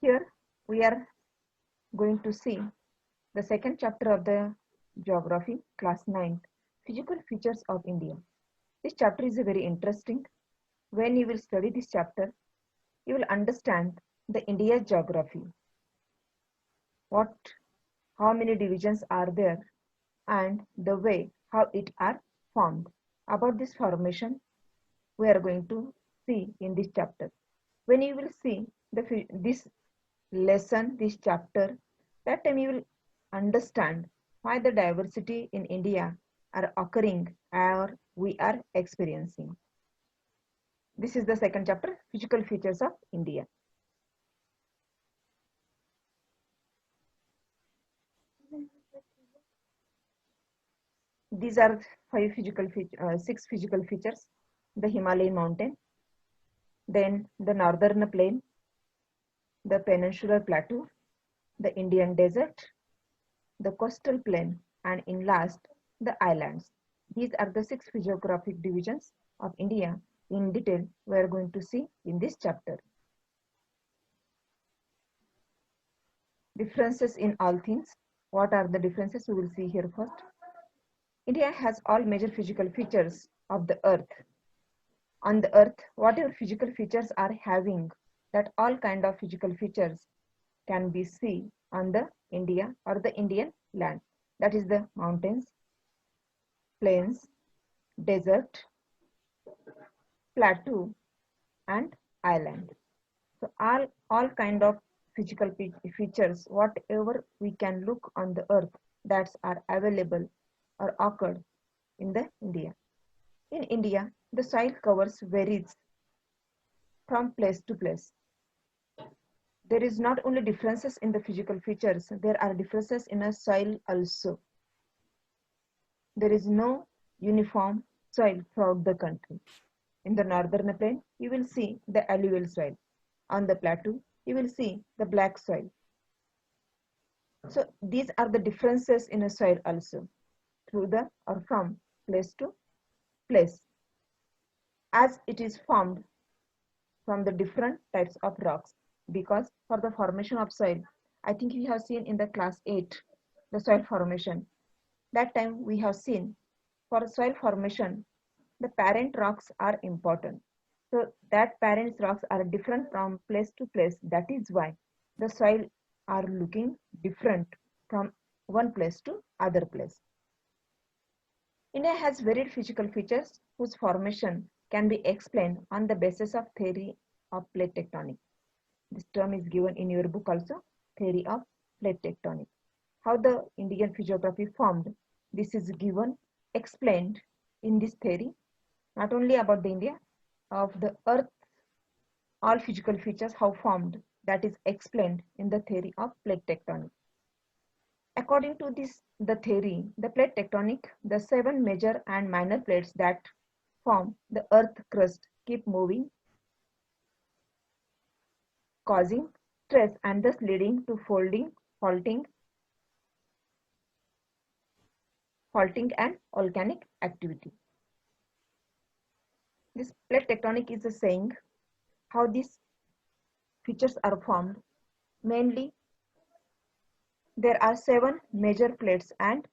Here we are going to see the second chapter of the Geography, class 9, Physical Features of India. This chapter is very interesting. When you will study this chapter, you will understand the India's geography. How many divisions are there, and the way how it are formed. About this formation, we are going to see in this chapter. When you will see this lesson, this chapter, that time you will understand why the diversity in India are occurring or we are experiencing. This is the second chapter, Physical Features of India. These are six physical features: the Himalayan mountain, then the northern plain, the peninsular plateau, the Indian desert, the coastal plain, and in last, the islands. These are the six physiographic divisions of India. In detail, we are going to see in this chapter. Differences in all things. What are the differences? We will see here first. India has all major physical features of the earth. On the earth, whatever physical features are having, that all kind of physical features can be seen on the India or the Indian land. That is the mountains, plains, desert, plateau, and island. So all kind of physical features, whatever we can look on the earth, that are available or occurred in the India. In India, the soil covers varies from place to place. There is not only differences in the physical features, there are differences in a soil also. There is no uniform soil throughout the country. In the northern plain, you will see the alluvial soil. On the plateau, you will see the black soil. So these are the differences in a soil also, through the or from place to place, as it is formed from the different types of rocks. Because for the formation of soil, I think we have seen in the class 8 the soil formation. That time we have seen for soil formation, the parent rocks are important. So that parent rocks are different from place to place. That is why the soil are looking different from one place to other place. India has varied physical features whose formation can be explained on the basis of theory of plate tectonics. This term is given in your book also, theory of plate tectonics. How the Indian physiography formed, this is given, explained in this theory, not only about the India, of the earth, all physical features how formed, that is explained in the theory of plate tectonics. According to the theory, the plate tectonic, the 7 major and minor plates that form the earth crust keep moving, causing stress and thus leading to faulting and volcanic activity. This plate tectonic is a saying how these features are formed. Mainly, there are 7 major plates and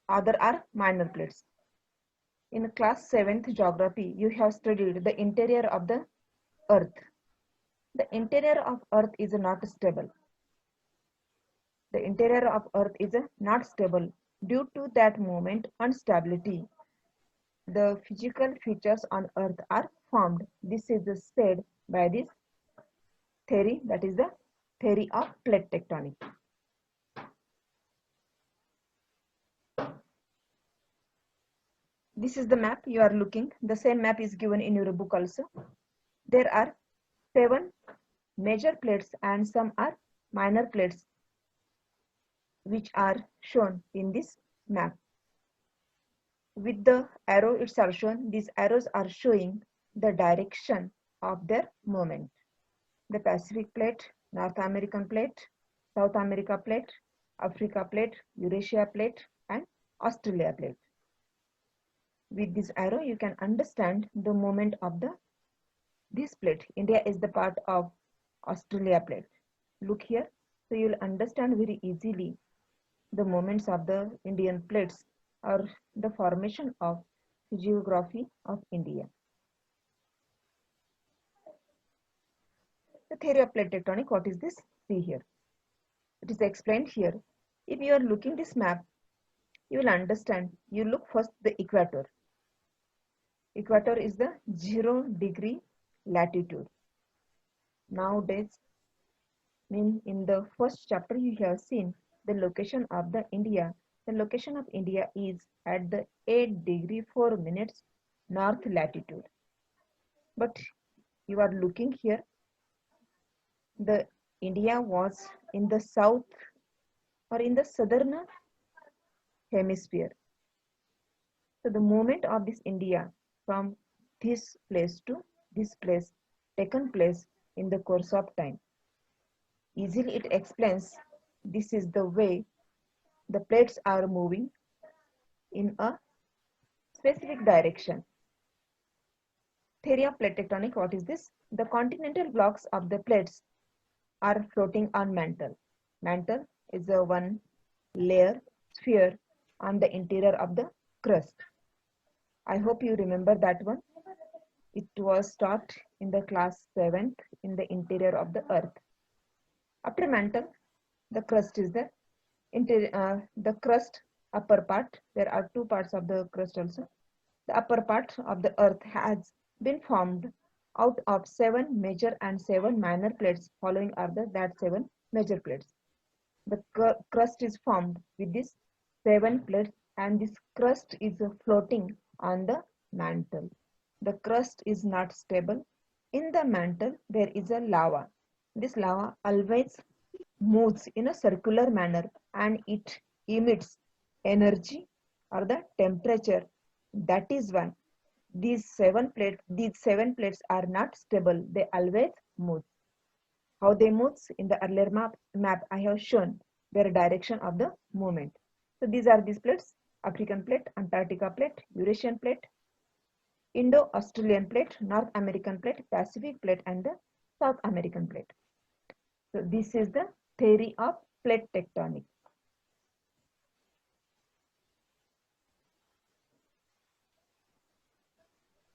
other are minor plates. In class 7th geography, you have studied the interior of the earth. The interior of earth is not stable. The interior of earth is not stable. Due to that movement instability, the physical features on earth are formed. This is said by this theory, that is the theory of plate tectonics. This is the map you are looking. The same map is given in your book also. There are 7 major plates and some are minor plates which are shown in this map. With the arrow it's are shown, these arrows are showing the direction of their movement. The Pacific plate, North American plate, South America plate, Africa plate, Eurasia plate, and Australia plate. With this arrow, you can understand the movement of the This plate, India is the part of Australia plate. Look here, so you'll understand very easily the movements of the Indian plates or the formation of geography of India. The theory of plate tectonic, what is this? See here. It is explained here. If you are looking this map, you will understand. You look first the equator. Equator is the 0 degree latitude. Nowadays, in the first chapter you have seen the location of the India. The location of India is at the 8 degree 4 minutes north latitude. But you are looking here, the India was in the south or in the southern hemisphere. So the movement of this India from this place to this place taken place in the course of time. Easily it explains this is the way the plates are moving in a specific direction. Theory of plate tectonic, what is this? The continental blocks of the plates are floating on mantle. Mantle is a one layer sphere on the interior of the crust. I hope you remember that one. It was taught in the class 7th in the interior of the earth. After mantle, the crust is there. The crust upper part, there are two parts of the crust also. The upper part of the earth has been formed out of 7 major and 7 minor plates. Following are that 7 major plates. The crust is formed with these 7 plates, and this crust is floating on the mantle. The crust is not stable. In the mantle there is a lava. This lava always moves in a circular manner and it emits energy or the temperature. That is why these 7 plates are not stable. They always move. How they move? In the earlier map I have shown their direction of the movement. So these are these plates: African plate, Antarctica plate, Eurasian plate, Indo-Australian plate, North American plate, Pacific plate, and the South American plate. So this is the theory of plate tectonics.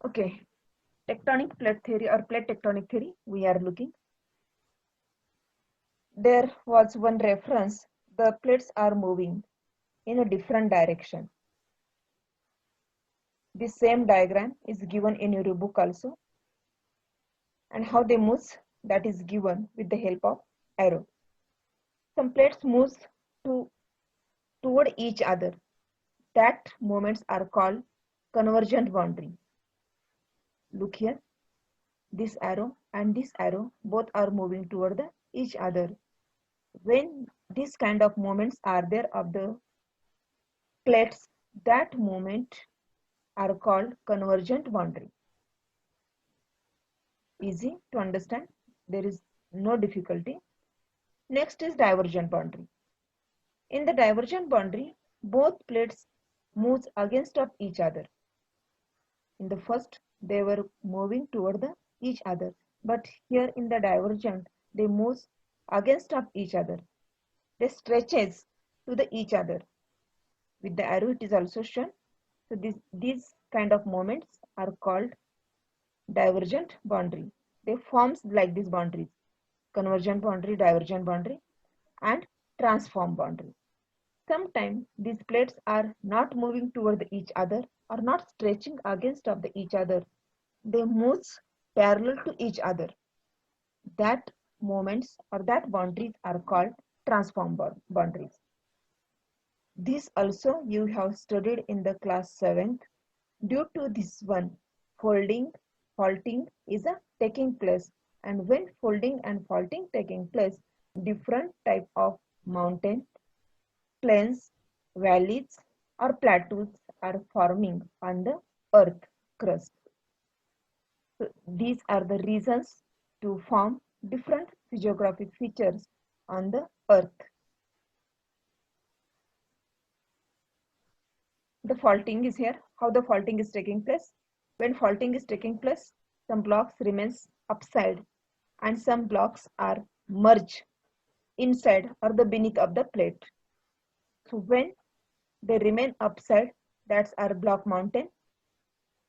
Okay, tectonic plate theory or plate tectonic theory we are looking. There was one reference, the plates are moving in a different direction. This same diagram is given in your book also, and how they move, that is given with the help of arrow. Some plates move toward each other. That movements are called convergent boundary. Look here, this arrow and this arrow both are moving toward each other. When this kind of movements are there of the plates, that movement are called convergent boundary. Easy to understand, there is no difficulty. Next is divergent boundary. In the divergent boundary, both plates move against of each other. In the first, they were moving toward each other, but here in the divergent, they move against of each other. They stretches to each other. With the arrow, it is also shown. So these kind of moments are called divergent boundary. They forms like these boundaries: convergent boundary, divergent boundary, and transform boundary. Sometimes these plates are not moving toward each other or not stretching against of each other. They move parallel to each other. That moments or that boundaries are called transform boundaries. This also you have studied in the class 7th. Due to this one, faulting is taking place, and when folding and faulting taking place, different type of mountain, plains, valleys, or plateaus are forming on the earth crust. So these are the reasons to form different physiographic features on the earth. The faulting is here. How the faulting is taking place? When faulting is taking place, some blocks remains upside and some blocks are merged inside or the beneath of the plate. So when they remain upside, that's our block mountain.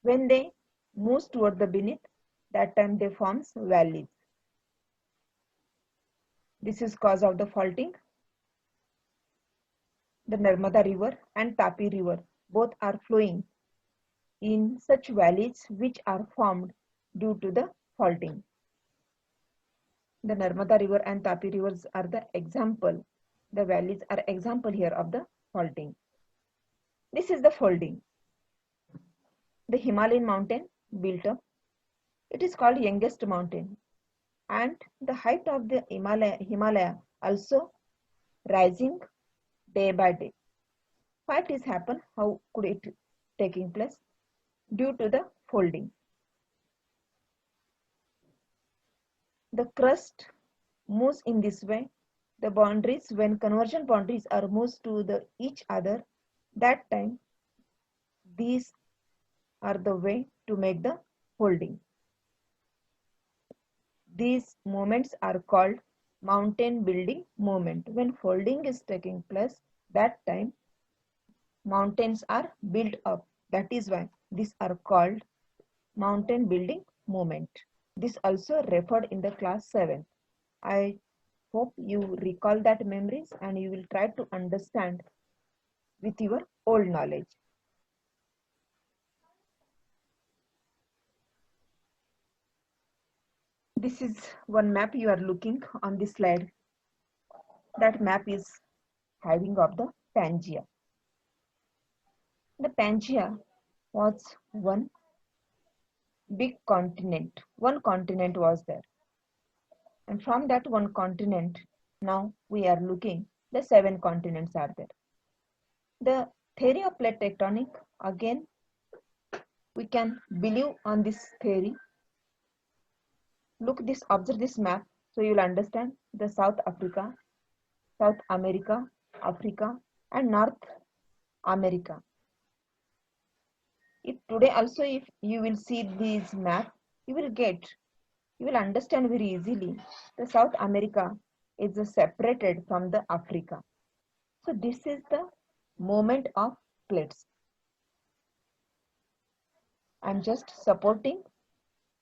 When they move toward the beneath, that time they forms valleys. This is cause of the faulting. The Narmada River and Tapi River both are flowing in such valleys which are formed due to the faulting. The Narmada River and Tapi rivers are the example. The valleys are example here of the faulting. This is the folding. The Himalayan mountain built up. It is called youngest mountain, and the height of the Himalaya also rising day by day. Why it is happen? How could it taking place? Due to the folding. The crust moves in this way. The boundaries, when convergent boundaries are moved to each other, that time these are the way to make the folding. These movements are called mountain building movement. When folding is taking place, that time mountains are built up. That is why these are called mountain building movement. This also referred in the class 7. I hope you recall that memories and you will try to understand with your old knowledge. This is one map you are looking on this slide. That map is having of the Pangaea. The Pangaea was one big continent. One continent was there. And from that one continent, now we are looking, the 7 continents are there. The theory of plate tectonic, again, we can believe on this theory. Look this, observe this map, so you will understand the South Africa, South America, Africa, and North America. If today also, if you will see this map, you will understand very easily. The South America is separated from the Africa. So this is the movement of plates. I'm just supporting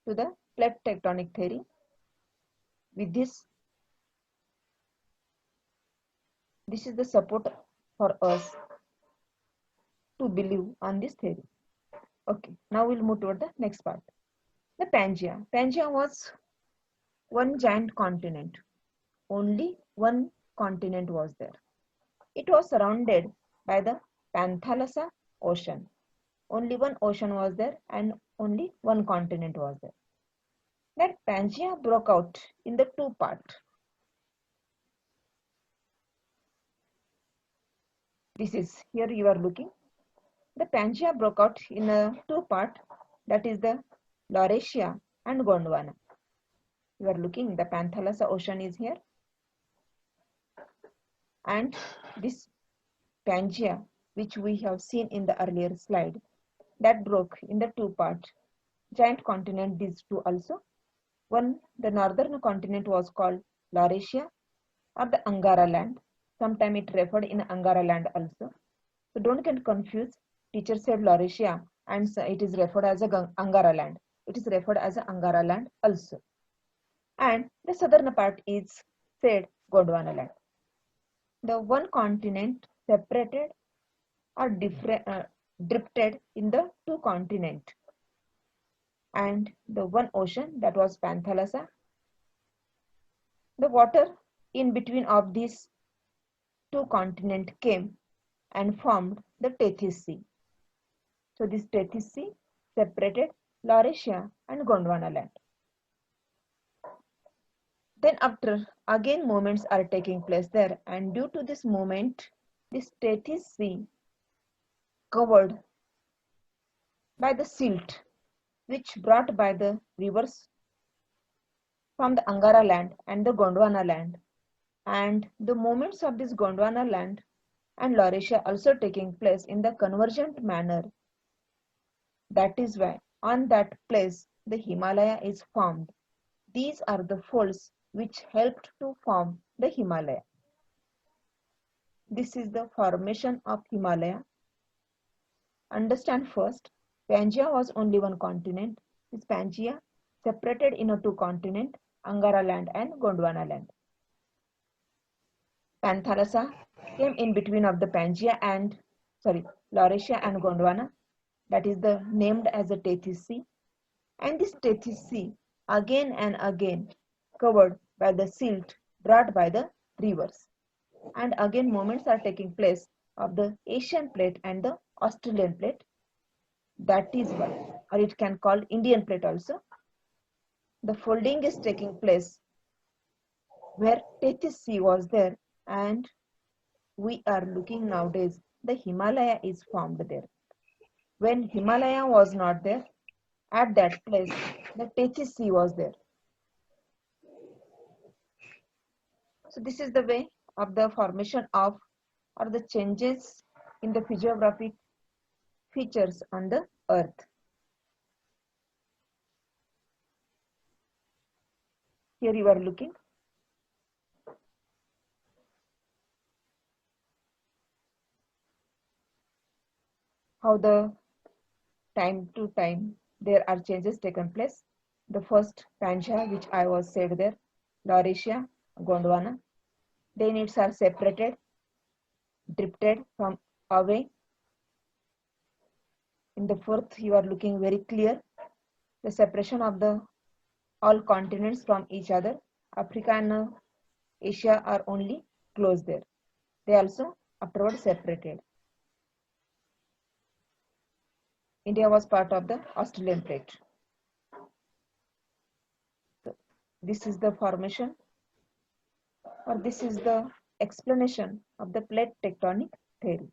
to the plate tectonic theory with this. This is the support for us to believe on this theory. Okay, now we'll move toward the next part. The Pangaea. Pangaea was one giant continent. Only one continent was there. It was surrounded by the Panthalassa Ocean. Only one ocean was there and only one continent was there. That Pangaea broke out in the 2 parts. This is here you are looking. The Pangaea broke out in a 2 parts, that is the Laurasia and Gondwana. You are looking, the Panthalassa Ocean is here. And this Pangaea, which we have seen in the earlier slide, that broke in the 2 parts. Giant continent, these 2 also. One, the northern continent was called Laurasia or the Angara land. Sometime it referred in Angara land also. So don't get confused. Teacher said Laurasia and so it is referred as a Angara land. It is referred as a Angara land also. And the southern part is said Gondwana land. The one continent separated or drifted in the 2 continents. And the one ocean, that was Panthalassa. The water in between of these 2 continents came and formed the Tethys Sea. So this Tethys Sea separated Laurasia and Gondwana land. Then after, again movements are taking place there, and due to this movement, this Tethys Sea covered by the silt, which brought by the rivers from the Angara land and the Gondwana land, and the movements of this Gondwana land and Laurasia also taking place in the convergent manner. That is why on that place the Himalaya is formed. These are the folds which helped to form the Himalaya. This is the formation of Himalaya. Understand first, Pangaea was only one continent. This Pangaea separated into two continents, Angara land and Gondwana land. Panthalassa came in between of the Laurasia and Gondwana, that is the named as the Tethys Sea, and this Tethys Sea again and again covered by the silt brought by the rivers, and again movements are taking place of the Asian plate and the Australian plate, that is why, or it can call Indian plate also. The folding is taking place where Tethys Sea was there, and we are looking nowadays the Himalaya is formed there. When Himalaya was not there, at that place the Tethys Sea was there. So this is the way of the formation of or the changes in the physiographic features on the earth. Here you are looking how the time to time there are changes taken place. The first Pangaea, which I was said there, Laurasia, Gondwana, then it's are separated, drifted from away. In the fourth, you are looking very clear the separation of the all continents from each other. Africa and Asia are only close there. They also afterwards separated. India was part of the Australian plate. So this is the formation, or this is the explanation of the plate tectonic theory.